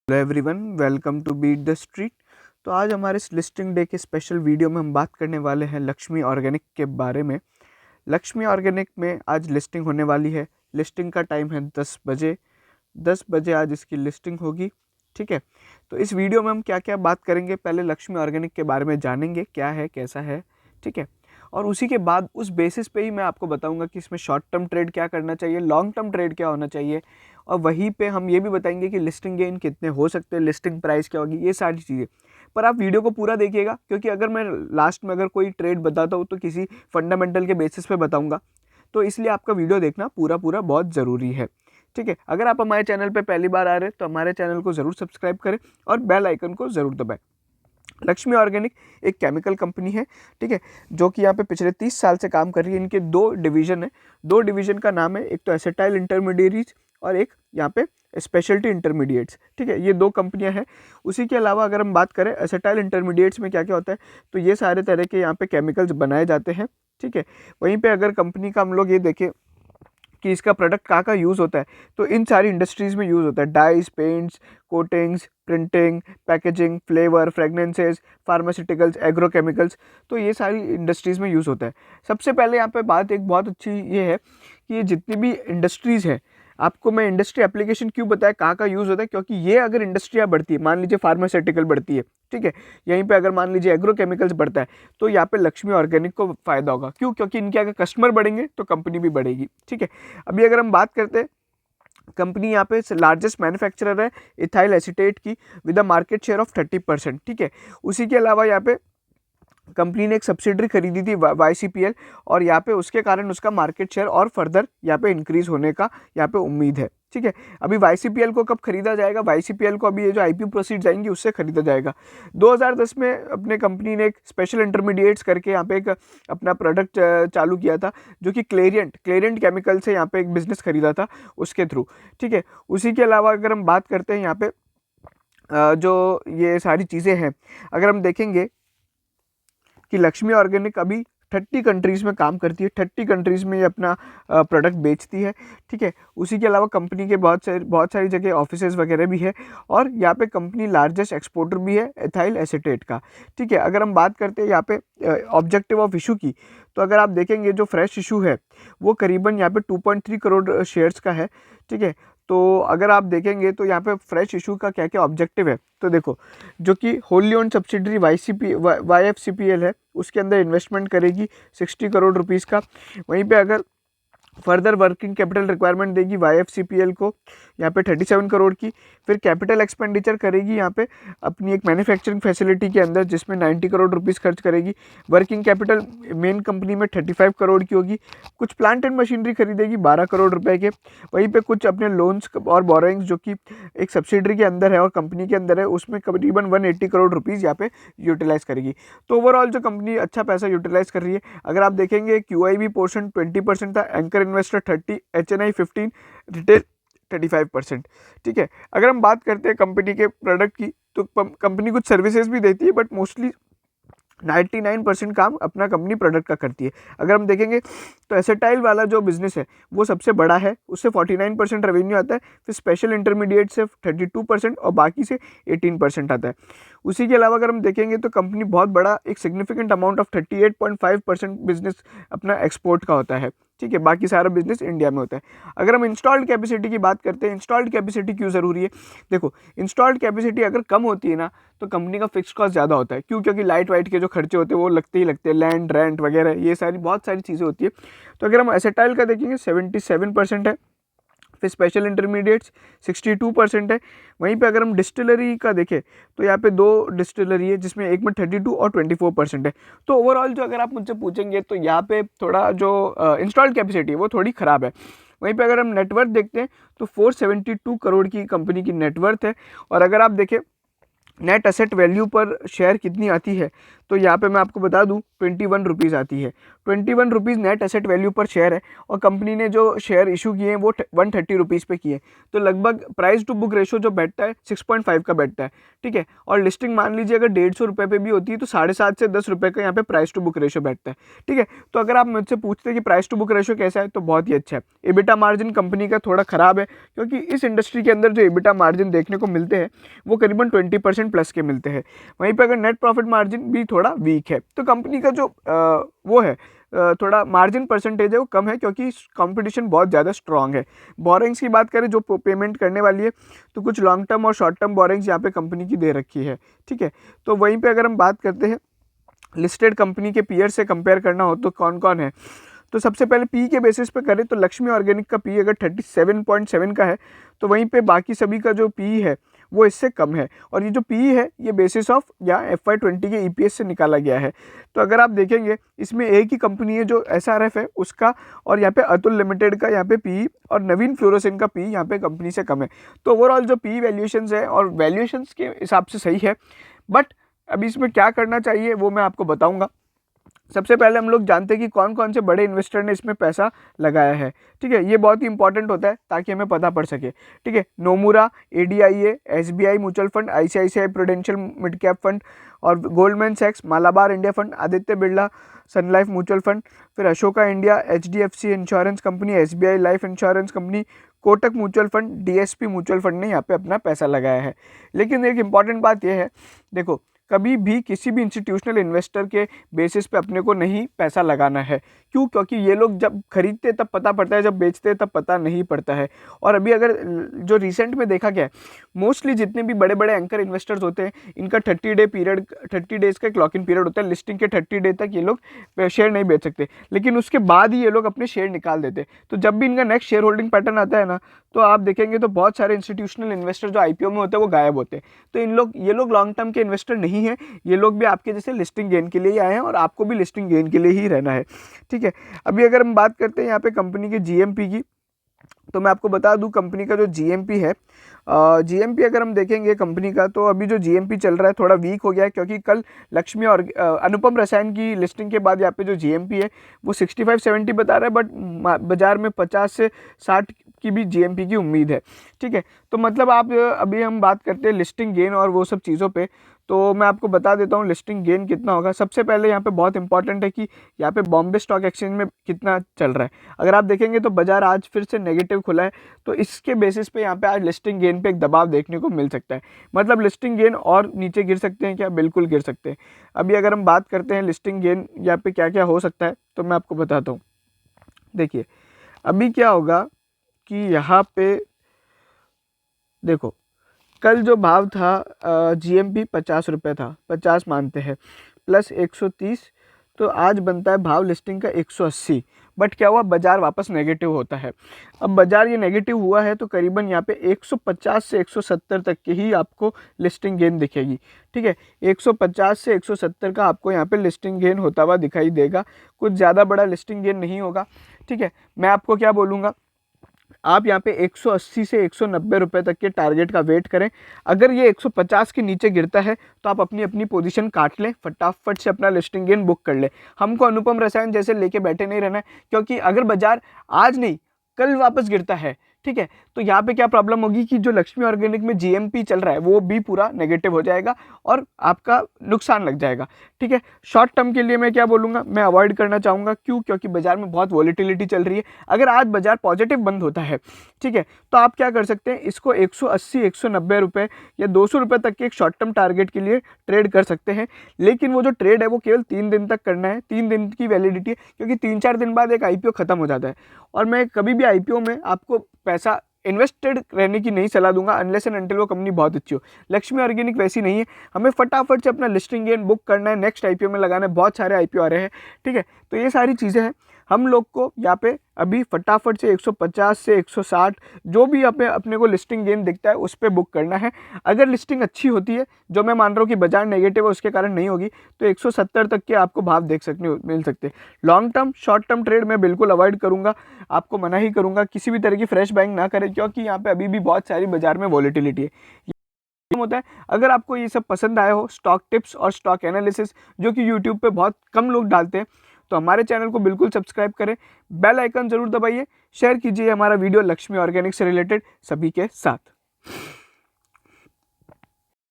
Hello everyone, welcome to beat the street. तो आज हमारे इस लिस्टिंग डे के स्पेशल वीडियो में हम बात करने वाले हैं लक्ष्मी ऑर्गेनिक के बारे में। लक्ष्मी ऑर्गेनिक में आज लिस्टिंग होने वाली है। लिस्टिंग का टाइम है 10 बजे। 10 बजे आज इसकी लिस्टिंग होगी। ठीक है, तो इस वीडियो में हम क्या क्या बात करेंगे, पहले लक्ष्मी ऑर्गेनिक के बारे में जानेंगे क्या है कैसा है। ठीक है, और उसी के बाद उस बेसिस पे ही मैं आपको बताऊंगा कि इसमें शॉर्ट टर्म ट्रेड क्या करना चाहिए, लॉन्ग टर्म ट्रेड क्या होना चाहिए, और वहीं पे हम ये भी बताएंगे कि लिस्टिंग गेन कितने हो सकते हैं, लिस्टिंग प्राइस क्या होगी, ये सारी चीज़ें। पर आप वीडियो को पूरा देखिएगा, क्योंकि अगर मैं लास्ट में अगर कोई ट्रेड बताता हूँ तो किसी फंडामेंटल के बेसिस पे बताऊँगा, तो इसलिए आपका वीडियो देखना पूरा पूरा बहुत ज़रूरी है। ठीक है, अगर आप हमारे चैनल पे पहली बार आ रहे हैं तो हमारे चैनल को ज़रूर सब्सक्राइब करें और बेल आइकन को ज़रूर दबाएं। लक्ष्मी ऑर्गेनिक एक केमिकल कंपनी है, ठीक है, जो कि यहाँ पे पिछले 30 साल से काम कर रही है। इनके दो डिवीज़न है। दो डिवीज़न का नाम है, एक तो एसिटाइल इंटरमीडिएट्स और एक यहाँ पे स्पेशलिटी इंटरमीडिएट्स। ठीक है, ये दो कंपनियां हैं। उसी के अलावा अगर हम बात करें एसिटाइल इंटरमीडिएट्स में क्या क्या होता है, तो ये सारे तरह के यहाँ पे केमिकल्स बनाए जाते हैं। ठीक है, वहीं पे अगर कंपनी का हम लोग ये देखें कि इसका प्रोडक्ट कहाँ का यूज़ होता है, तो इन सारी इंडस्ट्रीज़ में यूज़ होता है। Dyes, paints, coatings, printing, packaging, flavour, fragrances, pharmaceuticals, agrochemicals, तो ये सारी इंडस्ट्रीज़ में यूज़ होता है। सबसे पहले यहाँ पे बात एक बहुत अच्छी ये है कि ये जितनी भी इंडस्ट्रीज़ है, आपको मैं इंडस्ट्री एप्लीकेशन क्यों बताया कहाँ का यूज़ होता है, क्योंकि ये अगर इंडस्ट्रियाँ बढ़ती है, मान लीजिए फार्मास्यूटिकल बढ़ती है, ठीक है, यहीं पे अगर मान लीजिए एग्रोकेमिकल्स बढ़ता है, तो यहाँ पे लक्ष्मी ऑर्गेनिक को फ़ायदा होगा। क्यों? क्योंकि इनके अगर कस्टमर बढ़ेंगे तो कंपनी भी बढ़ेगी। ठीक है, अभी अगर हम बात करते हैं, कंपनी यहाँ पे लार्जेस्ट मैन्युफैक्चरर है इथाइल एसीटेट की, with a market share of 30%। ठीक है, उसी के अलावा यहाँ पे कंपनी ने एक सब्सिडरी खरीदी थी YCPL, और यहाँ पे उसके कारण उसका मार्केट शेयर और फर्दर यहाँ पे इंक्रीज होने का यहाँ पे उम्मीद है। ठीक है, अभी YCPL को कब खरीदा जाएगा? YCPL को अभी ये जो IPO प्रोसीड्स आएंगी उससे खरीदा जाएगा। 2010 में अपने कंपनी ने एक स्पेशल इंटरमीडिएट्स करके यहाँ पे एक अपना प्रोडक्ट चालू किया था, जो कि क्लेरियंट केमिकल से यहाँ पे एक बिजनेस खरीदा था उसके थ्रू। ठीक है, उसी के अलावा अगर हम बात करते हैं यहाँ पे जो ये सारी चीज़ें हैं, अगर हम देखेंगे कि लक्ष्मी ऑर्गेनिक अभी 30 कंट्रीज़ में काम करती है। 30 कंट्रीज़ में ये अपना प्रोडक्ट बेचती है। ठीक है, उसी के अलावा कंपनी के बहुत सारी जगह ऑफिसेज वगैरह भी है, और यहाँ पे कंपनी लार्जेस्ट एक्सपोर्टर भी है एथाइल एसीटेट का। ठीक है, अगर हम बात करते हैं यहाँ पे ऑब्जेक्टिव ऑफ इशू की, तो अगर आप देखेंगे जो फ्रेश इशू है वो करीबन यहाँ पे 2.3 करोड़ शेयर्स का है। ठीक है, तो अगर आप देखेंगे तो यहाँ पे फ्रेश इशू का क्या क्या ऑब्जेक्टिव है, तो देखो, जो कि होली ओन सब्सिडरी YFCPL है, उसके अंदर इन्वेस्टमेंट करेगी 60 करोड़ रुपीज़ का। वहीं पे अगर फर्दर वर्किंग कैपिटल रिक्वायरमेंट देगी YFCPL को यहाँ पे 37 करोड़ की। फिर कैपिटल एक्सपेंडिचर करेगी यहाँ पे अपनी एक मैन्युफैक्चरिंग फैसिलिटी के अंदर, जिसमें 90 करोड़ रुपीज़ खर्च करेगी। वर्किंग कैपिटल मेन कंपनी में 35 करोड़ की होगी। कुछ प्लांट एंड मशीनरी खरीदेगी 12 करोड़ रुपए के। वहीं पे कुछ अपने लोन्स और बोरोइंग्स, जो कि एक सब्सिडरी के अंदर है और कंपनी के अंदर है, उसमें करीबन 180 करोड़ रुपीज़ यहाँ पे यूटिलाइज करेगी। तो ओवरऑल जो कंपनी अच्छा पैसा यूटिलाइज कर रही है। अगर आप देखेंगे QIB पोर्शन 20% था, एंकर इन्वेस्टर 30, HNI 15, रिटेल 35%। ठीक है, अगर हम बात करते हैं कंपनी के प्रोडक्ट की, तो कंपनी कुछ सर्विसेज भी देती है, बट मोस्टली 99% काम अपना कंपनी प्रोडक्ट का करती है। अगर हम देखेंगे तो एसेटाइल वाला जो बिजनेस है वो सबसे बड़ा है, उससे 49% रेवेन्यू आता है। फिर स्पेशल इंटरमीडिएट से 32% और बाकी से 18% आता है। उसी के अलावा अगर हम देखेंगे तो कंपनी बहुत बड़ा एक सिग्निफिकेंट अमाउंट ऑफ 38.5% बिजनेस अपना एक्सपोर्ट का होता है। ठीक है, बाकी सारा बिजनेस इंडिया में होता है। अगर हम इंस्टॉल्ड कैपेसिटी की बात करते हैं, इंस्टॉल्ड कैपेसिटी क्यों ज़रूरी है? देखो, इंस्टॉल्ड कैपेसिटी अगर कम होती है ना, तो कंपनी का फिक्स कॉस्ट ज़्यादा होता है। क्यों? क्योंकि लाइट वाइट के जो खर्चे होते हैं वो लगते ही लगते हैं, लैंड रेंट वगैरह, ये सारी बहुत सारी चीज़ें होती है। तो अगर हम एसेटाइल का देखेंगे 77% है। फिर स्पेशल इंटरमीडिएट्स 62% है। वहीं पे अगर हम डिस्टिलरी का देखें तो यहाँ पे दो डिस्टिलरी है, जिसमें एक में 32 और 24% है। तो ओवरऑल जो अगर आप मुझसे पूछेंगे तो यहाँ पे थोड़ा जो इंस्टॉल्ड कैपेसिटी है वो थोड़ी ख़राब है। वहीं पे अगर हम नेटवर्थ देखते हैं तो 472 करोड़ की कंपनी की नेटवर्थ है। और अगर आप देखें नेट एसेट वैल्यू पर शेयर कितनी आती है, तो यहाँ पे मैं आपको बता दूँ 21 रुपीज़ आती है। 21 रुपीज़ नेट एसेट वैल्यू पर शेयर है, और कंपनी ने जो शेयर इशू किए हैं वो 130 रुपीज़ पे किए। तो लगभग प्राइस टू बुक रेशो जो बैठता है 6.5 का बैठता है, ठीक है। और लिस्टिंग मान लीजिए अगर 150 रुपये पे भी होती है तो 7.5 से 10 रुपये का यहाँ पे प्राइस टू बुक रेशो बैठता है, ठीक है। तो अगर आप मुझसे पूछते हैं कि प्राइस टू बुक रेशो कैसा है, तो बहुत ही अच्छा है। एबिटा मार्जिन कंपनी का थोड़ा ख़राब है, क्योंकि इस इंडस्ट्री के अंदर जो एबिटा मार्जिन देखने को मिलते हैं वो करीबन 20% प्लस के मिलते हैं। वहीं पर अगर नेट प्रॉफिट मार्जिन भी थोड़ा वीक है, तो कंपनी का जो वो है थोड़ा मार्जिन परसेंटेज है वो कम है, क्योंकि कंपटीशन बहुत ज़्यादा स्ट्रांग है। बोरिंग्स की बात करें जो पेमेंट करने वाली है, तो कुछ लॉन्ग टर्म और शॉर्ट टर्म बोरिंग्स यहाँ पे कंपनी की दे रखी है, ठीक है। तो वहीं पे अगर हम बात करते हैं लिस्टेड कंपनी के पीयर से कंपेयर करना हो तो कौन कौन है, तो सबसे पहले पी के बेसिस पे करें तो लक्ष्मी ऑर्गेनिक का पी अगर 37.7 का है, तो वहीं पे बाकी सभी का जो पी है वो इससे कम है। और ये जो पी है ये बेसिस ऑफ या FY20 के EPS से निकाला गया है। तो अगर आप देखेंगे इसमें एक ही कंपनी है जो SRF है उसका, और यहाँ पे अतुल लिमिटेड का यहाँ पे पी और नवीन फ्लोरोसेन का पी यहाँ पे कंपनी से कम है। तो ओवरऑल जो पी वैल्यूएशंस है और वैल्यूएशंस के हिसाब से सही है, बट अभी इसमें क्या करना चाहिए वो मैं आपको बताऊंगा। सबसे पहले हम लोग जानते हैं कि कौन कौन से बड़े इन्वेस्टर ने इसमें पैसा लगाया है, ठीक है। ये बहुत ही इंपॉर्टेंट होता है ताकि हमें पता पड़ सके, ठीक है। Nomura, ADIA, SBI mutual fund, ICICI prudential mid cap fund, और गोल्डमैन सैक्स, Malabar India fund, Aditya Birla Sun Life mutual fund, फिर Ashoka India, HDFC insurance company, SBI life insurance company, Kotak mutual fund, DSP mutual fund ने यहाँ पे अपना पैसा लगाया है। लेकिन एक इंपॉर्टेंट बात यह है, देखो कभी भी किसी भी इंस्टीट्यूशनल इन्वेस्टर के बेसिस पे अपने को नहीं पैसा लगाना है। क्यों? क्योंकि ये लोग जब खरीदते तब पता पड़ता है, जब बेचते तब पता नहीं पड़ता है। और अभी अगर जो रिसेंट में देखा गया है, मोस्टली जितने भी बड़े बड़े एंकर इन्वेस्टर्स होते हैं इनका 30 डेज का क्लॉक इन पीरियड होता है। लिस्टिंग के 30 डे तक ये लोग शेयर नहीं बेच सकते, लेकिन उसके बाद ही ये लोग अपने शेयर निकाल देते हैं। तो जब भी इनका नेक्स्ट शेयर होल्डिंग पैटर्न आता है ना, तो आप देखेंगे तो बहुत सारे इंस्टीट्यूशनल इन्वेस्टर जो IPO में होते हैं वो गायब होते हैं। तो ये लोग लॉन्ग टर्म के इन्वेस्टर नहीं है, ये लोग भी आपके जैसे लिस्टिंग गेन के लिए ही आए हैं, और आपको भी लिस्टिंग गेन के लिए ही रहना है, ठीक है। अभी अगर हम बात करते हैं यहाँ पे कंपनी के GMP की, तो मैं आपको बता दूं कंपनी का जो GMP है, GMP अगर हम देखेंगे कंपनी का, तो अभी जो GMP चल रहा है थोड़ा वीक हो गया है, क्योंकि कल लक्ष्मी और अनुपम रसायन की लिस्टिंग के बाद यहाँ पे जो GMP है वो 65-70 बता रहा है, बट बाजार में 50 से 60 की भी GMP की उम्मीद है, ठीक है। तो मतलब आप अभी हम बात करते हैं लिस्टिंग गेन और वो सब चीज़ों पे, तो मैं आपको बता देता हूँ लिस्टिंग गेन कितना होगा। सबसे पहले यहाँ पे बहुत इंपॉर्टेंट है कि यहाँ पे बॉम्बे स्टॉक एक्सचेंज में कितना चल रहा है। अगर आप देखेंगे तो बाजार आज फिर से नेगेटिव खुला है, तो इसके बेसिस पे यहाँ पे आज लिस्टिंग गेन पे एक दबाव देखने को मिल सकता है। मतलब लिस्टिंग गेन और नीचे गिर सकते हैं क्या? बिल्कुल गिर सकते हैं। अभी अगर हम बात करते हैं लिस्टिंग गेन यहाँ पे क्या क्या हो सकता है, तो मैं आपको बताता हूँ। देखिए अभी क्या होगा कि यहाँ पे देखो कल जो भाव था GMP 50 रुपये था, 50 मानते हैं, प्लस 130, तो आज बनता है भाव लिस्टिंग का 180। बट क्या हुआ, बाजार वापस नेगेटिव होता है। अब बाजार ये नेगेटिव हुआ है तो करीबन यहाँ पे 150 से 170 तक की ही आपको लिस्टिंग गेन दिखेगी, ठीक है। 150 से 170 का आपको यहाँ पे लिस्टिंग गेन होता हुआ दिखाई देगा, कुछ ज़्यादा बड़ा लिस्टिंग गेन नहीं होगा, ठीक है। मैं आपको क्या बोलूँगा, आप यहाँ पे 180 से 190 रुपये तक के टारगेट का वेट करें। अगर ये 150 के नीचे गिरता है तो आप अपनी अपनी पोजीशन काट लें, फटाफट से अपना लिस्टिंग गेन बुक कर लें। हमको अनुपम रसायन जैसे लेके बैठे नहीं रहना है, क्योंकि अगर बाजार आज नहीं कल वापस गिरता है, ठीक है, तो यहाँ पे क्या प्रॉब्लम होगी कि जो लक्ष्मी ऑर्गेनिक में GMP चल रहा है वो भी पूरा नेगेटिव हो जाएगा और आपका नुकसान लग जाएगा, ठीक है। शॉर्ट टर्म के लिए मैं क्या बोलूँगा, मैं अवॉइड करना चाहूँगा। क्यों? क्योंकि बाजार में बहुत वॉलीटिलिटी चल रही है। अगर आज बाजार पॉजिटिव बंद होता है, ठीक है, तो आप क्या कर सकते हैं, इसको 180 190 रुपये या 200 रुपये तक के एक शॉर्ट टर्म टारगेट के लिए ट्रेड कर सकते हैं। लेकिन वो जो ट्रेड है वो केवल 3 दिन तक करना है, 3 दिन की वैलिडिटी है, क्योंकि 3-4 दिन बाद एक IPO खत्म हो जाता है। और मैं कभी भी IPO में आपको पैसा इन्वेस्टेड रहने की नहीं सलाह दूंगा अनलेस एंड अनटिल वो कंपनी बहुत अच्छी हो। लक्ष्मी ऑर्गेनिक वैसी नहीं है, हमें फटाफट से अपना लिस्टिंग गेन बुक करना है, नेक्स्ट IPO में लगाना है, बहुत सारे IPO आ रहे हैं, ठीक है। तो ये सारी चीज़ें हैं, हम लोग को यहाँ पे अभी फटाफट से 150 से 160 जो भी अपने को लिस्टिंग गेन दिखता है उस पर बुक करना है। अगर लिस्टिंग अच्छी होती है, जो मैं मान रहा हूँ कि बाजार नेगेटिव है उसके कारण नहीं होगी, तो 170 तक के आपको भाव मिल सकते हैं। Long term short term trade मैं बिल्कुल अवॉइड करूँगा, आपको मना ही करूँगा, किसी भी तरह की फ्रेश बाइंग ना करें, क्योंकि यहाँ पे अभी भी बहुत सारी बाजार में वॉलीटिलिटी है। होता है। अगर आपको ये सब पसंद आया हो, स्टॉक टिप्स और स्टॉक एनालिसिस जो कि यूट्यूब पे बहुत कम लोग डालते हैं, तो हमारे चैनल को बिल्कुल सब्सक्राइब करें, बेल आइकन जरूर दबाइए, शेयर कीजिए हमारा वीडियो लक्ष्मी ऑर्गेनिक से रिलेटेड सभी के साथ।